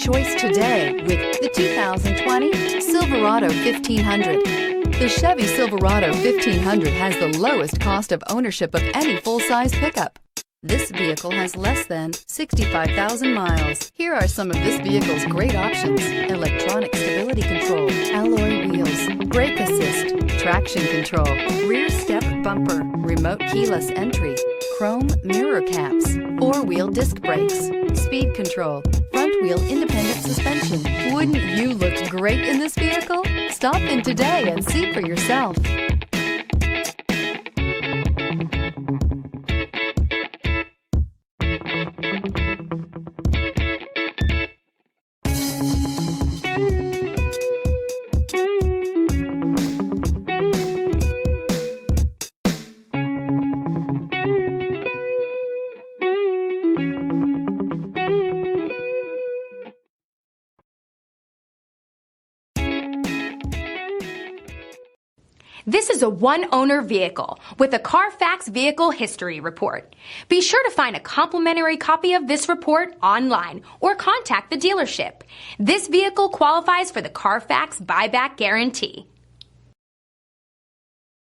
choice today with the 2020 Silverado 1500. The Chevy Silverado 1500 has the lowest cost of ownership of any full-size pickup. This vehicle has less than 65,000 miles. Here are some of this vehicle's great options: electronic stability control, alloy wheels, brake assist, traction control, rear step bumper, remote keyless entry, chrome mirror caps, four-wheel disc brakes, speed control, front wheel independent suspension. Wouldn't you look great in this vehicle? Stop in today and see for yourself. This is a one-owner vehicle with a CARFAX Vehicle History Report. Be sure to find a complimentary copy of this report online or contact the dealership. This vehicle qualifies for the CARFAX Buyback Guarantee.